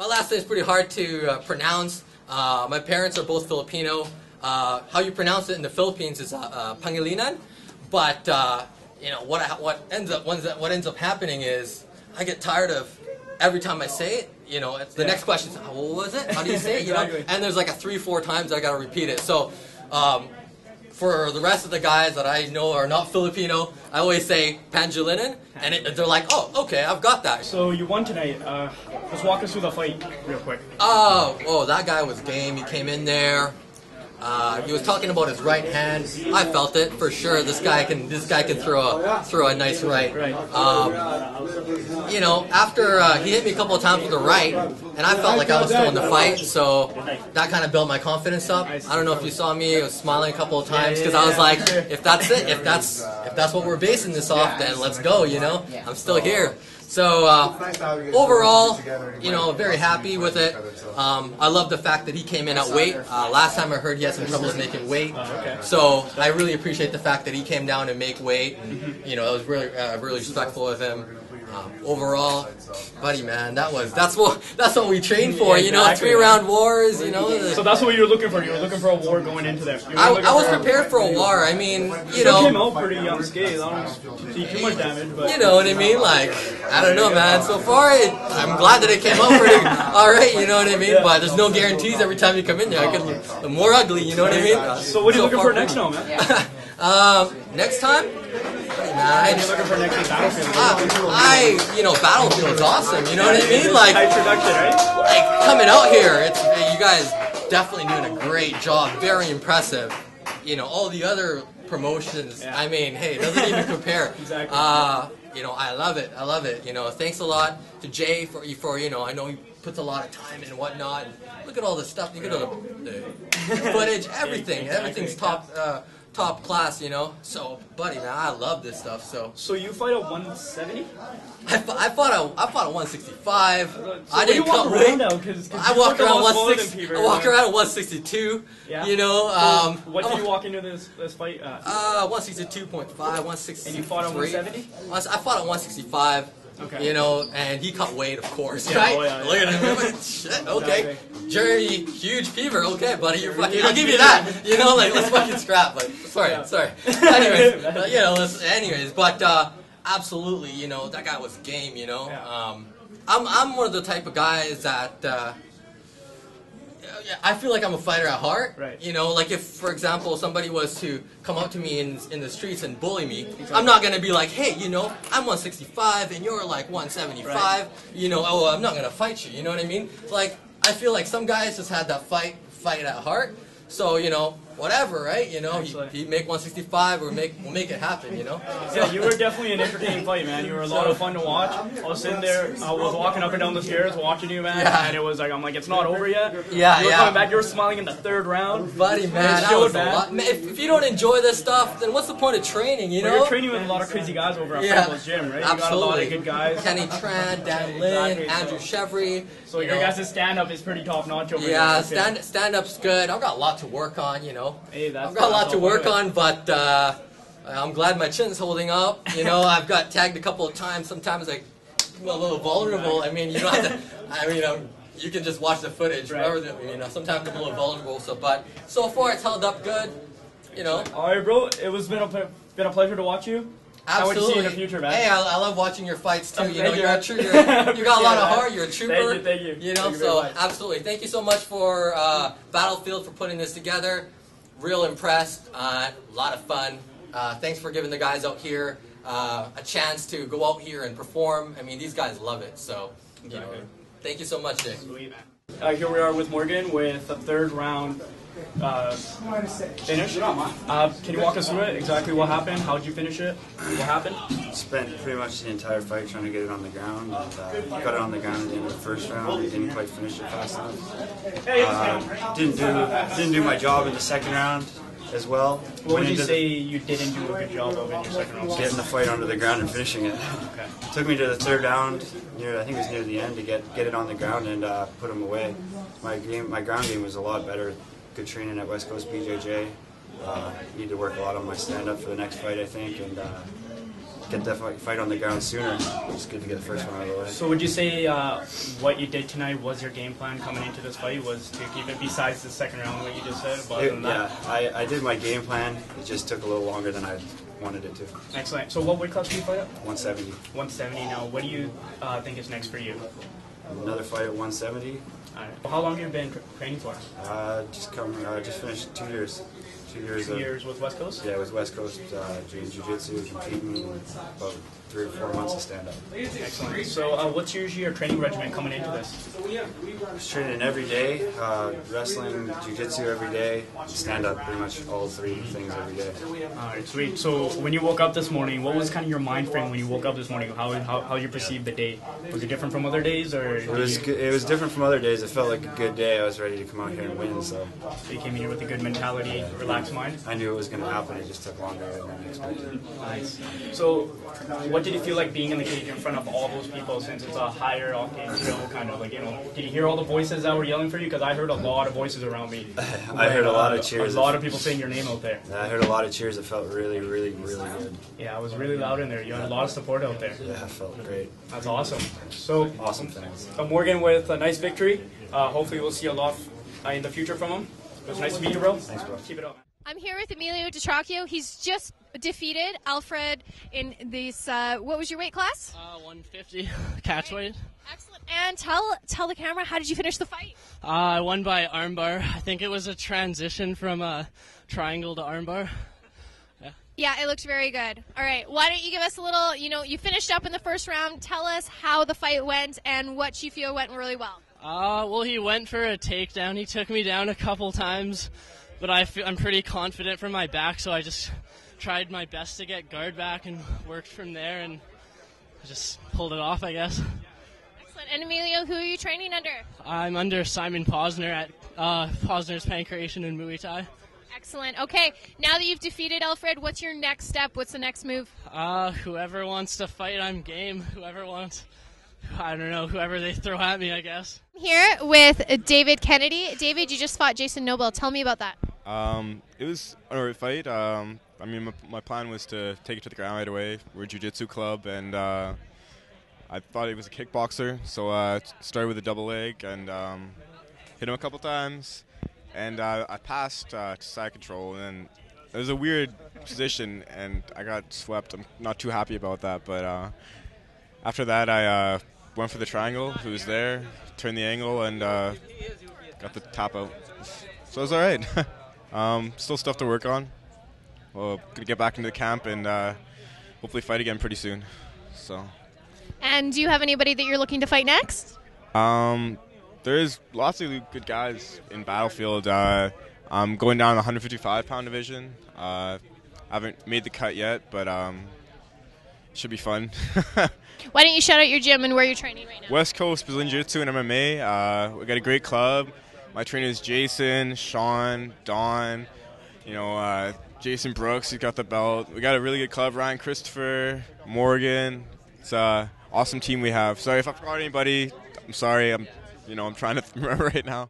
my last name is pretty hard to pronounce. My parents are both Filipino. How you pronounce it in the Philippines is Pangilinan, but what ends up happening is I get tired of every time I say it. The next question is, what was it? How do you say it? Exactly. And there's like 3-4 times I gotta repeat it. So for the rest of the guys that I know are not Filipino, I always say Pangilinan, and they're like, oh, okay, I've got that. So you won tonight. Let's walk us through the fight real quick. Oh, that guy was game. He came in there. He was talking about his right hand. I felt it for sure. This guy can throw a nice right. After he hit me a couple of times with the right, and I felt like I was still in the fight. So that kind of built my confidence up. I don't know if you saw me. I was smiling a couple of times because I was like, if that's it, if that's what we're basing this off, then let's go. I'm still here. So overall, very happy with it. I love the fact that he came in at weight. Last time I heard he had some troubles making weight. So I really appreciate the fact that he came down and make weight. I was really respectful of him. Overall, buddy, man, that's what we trained for. Exactly. 3-round wars. So that's what you were looking for. You were looking for a war going into there. I was prepared for a war. I mean, Still came out pretty unscathed. I don't see too much damage, but you know what I mean. Like, I don't know, man. So far, I'm glad that it came out pretty all right. You know what I mean. But there's no guarantees every time you come in there. I could look more ugly. You know what I mean. So what are you looking for next now, man? Next time. What are you looking for next in Battlefield? Battlefield is awesome. You know what I mean? Like, Introduction, right? like coming out here, you guys definitely doing a great job. Very impressive. All the other promotions. Yeah. I mean, hey, it doesn't even compare. Exactly. I love it. Thanks a lot to Jay for I know he puts a lot of time and whatnot. Look at all the stuff. You get all the footage, everything. Everything's top class, So, buddy, man, I love this stuff. So you fight at 170? I fought at 165. So I didn't cut weight. I walked around 160. I walked around at 162. Yeah. What did you walk into this fight at? 162.5, 163. And you fought at 170? I fought at 165. Okay. And he cut weight, of course, Yeah, right? oh, yeah, Look at him. Like, shit, okay. Exactly. Jeremy, huge fever. Okay, buddy, you're fucking. I'll give you that. Let's fucking scrap. But sorry. Anyways, but absolutely, that guy was game. I'm one of the type of guys that. I feel like I'm a fighter at heart. Right. Like if, for example, somebody was to come up to me in the streets and bully me, I'm not gonna be like, hey, I'm 165 and you're like 175. Right. I'm not gonna fight you. You know what I mean? Like I feel like some guys just had that fight at heart. So whatever, right? He'd make 165 or we'll make it happen. Yeah, you were definitely an entertaining fight, man. You were a lot of fun to watch. I was sitting there, I was walking up and down the stairs watching you, man, and it was like, I'm like, it's not over yet. Yeah, you were coming back, you were smiling in the third round. Buddy, man, that was a lot. If you don't enjoy this stuff, then what's the point of training, Well, you're training with a lot of crazy guys over at Fabulous Gym, right? Absolutely. You got a lot of good guys. Kenny Tran, Dan Lin, Andrew Chevry. So your guys' stand-up is pretty top-notch over here. Yeah, stand-up's good. I've got a lot to work on, Hey, I've got a lot to work on, but I'm glad my chin's holding up. I've got tagged a couple of times. Sometimes I feel a little vulnerable. I mean, you don't have to. You can just watch the footage. Right. Sometimes I'm a little vulnerable. But so far it's held up good. All right, bro. It was been a pleasure to watch you. Absolutely. I want to see you in the future, man. Hey, I love watching your fights too. Thank You're you, a true. You got a lot of heart. You're a trooper. Thank you. Thank you So very much. absolutely. Thank you so much for Battlefield for putting this together. Real impressed. A lot of fun. Thanks for giving the guys out here a chance to go out here and perform. I mean, these guys love it. So, thank you so much, Jay. Sweet, man. Here we are with Morgan with a third round finish. Can you walk us through it? Exactly what happened? How did you finish it? What happened? Spent pretty much the entire fight trying to get it on the ground. And, got it on the ground at the end of the first round. Didn't quite finish it fast enough. Didn't do my job in the second round as well. What would you say you didn't do a good job of in your second round? Getting the fight onto the ground and finishing it. Okay. Took me to the third round. I think it was near the end to get it on the ground and put him away. My ground game was a lot better. Good training at West Coast BJJ. Need to work a lot on my stand-up for the next fight, I think, and get that fight on the ground sooner. It's good to get the first one out of the way. So would you say what you did tonight was your game plan coming into this fight, was to keep it besides the second round, what you just said? I did my game plan. It just took a little longer than I wanted it to. Excellent. So what weight class do you fight at? 170. 170 now. What do you think is next for you? Another fight at 170. All right. Well, how long have you been training for? Just finished 2 years. 2 years with West Coast? Yeah, with West Coast, doing jiu-jitsu, competing, and about 3 or 4 months of stand-up. Excellent. So what's usually your training regimen coming into this? I was training every day, wrestling, jiu-jitsu every day, stand-up, pretty much all 3 things every day. All right, sweet. So when you woke up this morning, what was kind of your mind frame when you woke up this morning? How you perceived the day? Was it different from other days, or? It was different from other days. It felt like a good day. I was ready to come out here and win. So you came in here with a good mentality, relaxed mind. I knew it was going to happen. It just took longer than I expected. Nice. So, what did you feel like being in the cage in front of all those people, since it's a higher octane show, kind of like, you know? Did you hear all the voices that were yelling for you? Because I heard a lot of voices around me. I heard a lot of cheers. A lot of people saying your name out there. I heard a lot of cheers. It felt really, really, really good. Yeah, it was really loud in there. You had a lot of support out there. Yeah, it felt great. That's awesome. So awesome things. Morgan with a nice victory. Hopefully we'll see a lot in the future from him. It was nice to meet you, bro. Thanks, bro. Keep it up. I'm here with Emilio Ditrocchio. He's just defeated Alfred in this, what was your weight class? 150 catch weight. Excellent. And tell the camera, how did you finish the fight? I won by armbar. I think it was a transition from a triangle to armbar. Yeah, it looked very good. All right, why don't you give us a little, you finished up in the first round. Tell us how the fight went and what you feel went really well. Well, he went for a takedown. He took me down a couple times, but I'm pretty confident from my back, so I just tried my best to get guard back and worked from there, and I just pulled it off, I guess. Excellent. And Emilio, who are you training under? I'm under Simon Posner at Posner's Pancration and Muay Thai. Excellent. Okay, now that you've defeated Alfred, what's your next step? What's the next move? Whoever wants to fight, I'm game. Whoever they throw at me, I guess. Here with David Kennedy. David, you just fought Jason Noble. Tell me about that. It was an alright fight. My plan was to take it to the ground right away. We're a jiu-jitsu club, and I thought he was a kickboxer, so I started with a double leg and hit him a couple times. And I passed to side control, and it was a weird position, and I got swept. I'm not too happy about that, but after that I went for the triangle. He was there, turned the angle, and got the tap out. So it was all right. Still stuff to work on. Well, gonna get back into the camp and hopefully fight again pretty soon. So. And do you have anybody that you're looking to fight next? There's lots of good guys in Battlefield. I'm going down the 155-pound division. I haven't made the cut yet, but it should be fun. Why don't you shout out your gym and where you're training right now? West Coast Brazilian Jiu-Jitsu and MMA. We got a great club. My trainers Jason, Sean, Don, Jason Brooks, he's got the belt. We got a really good club. Ryan Christopher, Morgan. It's an awesome team we have. Sorry if I forgot anybody. I'm sorry. I'm trying to remember right now.